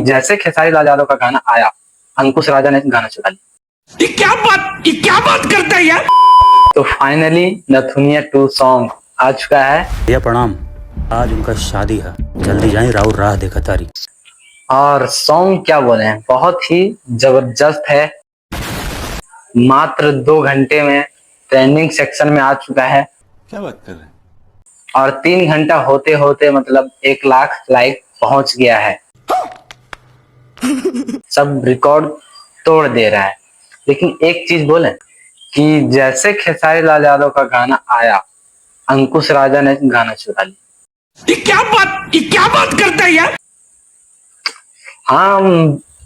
जैसे खेसारी लाल यादव का गाना आया, अंकुश राजा ने गाना चुरा लिया। ये क्या बात करता है यार। तो फाइनली नथुनिया 2 सॉन्ग आ चुका है। भैया प्रणाम, आज उनका शादी है, जल्दी जाएं, राउर राह देखा तारी। और सॉन्ग क्या बोले हैं, बहुत ही जबरदस्त है। मात्र 2 घंटे में ट्रेंडिंग सेक्शन में आ चुका है। क्या बात कर रहे हैं। और 3 घंटा होते होते मतलब 1 लाख लाइक पहुंच गया है। सब रिकॉर्ड तोड़ दे रहा है। लेकिन एक चीज बोले कि जैसे खेसारी लाल यादव का गाना आया, अंकुश राजा ने गाना चुरा लिया। ये क्या बात करता है यार। हाँ,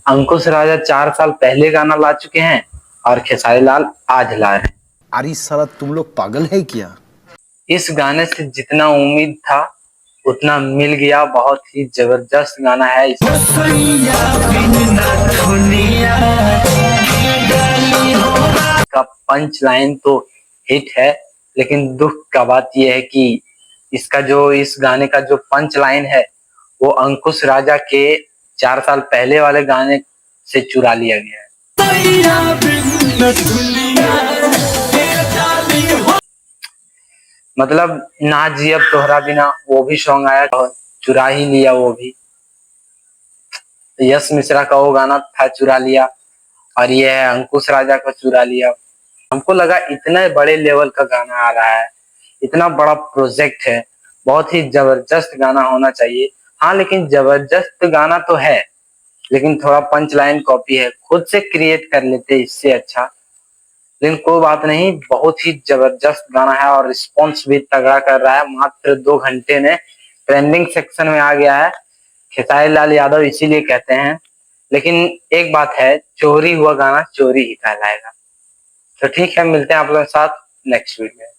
अंकुश राजा 4 साल पहले गाना ला चुके हैं और खेसारी लाल आज ला रहे हैं। अरे साला तुम लोग पागल है क्या। इस गाने से जितना उम्मीद था उतना मिल गया। बहुत ही जबरदस्त गाना है। इसका पंच लाइन तो हिट है, लेकिन दुख का बात यह है कि इसका जो इस गाने का जो पंच लाइन है वो अंकुश राजा के 4 साल पहले वाले गाने से चुरा लिया गया है। मतलब ना जी अब तोहरा बिना, वो भी सॉन्ग आया, चुरा ही लिया वो भी। यश मिश्रा का वो गाना था, चुरा लिया। और ये है अंकुश राजा का चुरा लिया। हमको लगा इतने बड़े लेवल का गाना आ रहा है, इतना बड़ा प्रोजेक्ट है, बहुत ही जबरदस्त गाना होना चाहिए। हाँ, लेकिन जबरदस्त गाना तो है, लेकिन थोड़ा पंच लाइन कॉपी है। खुद से क्रिएट कर लेते इससे अच्छा। लेकिन कोई बात नहीं, बहुत ही जबरदस्त गाना है और रिस्पॉन्स भी तगड़ा कर रहा है। मात्र 2 घंटे में ट्रेंडिंग सेक्शन में आ गया है। खेसारी लाल यादव इसीलिए कहते हैं। लेकिन एक बात है, चोरी हुआ गाना चोरी ही कहलाएगा। तो ठीक है, मिलते हैं आप लोगों के साथ नेक्स्ट वीडियो में।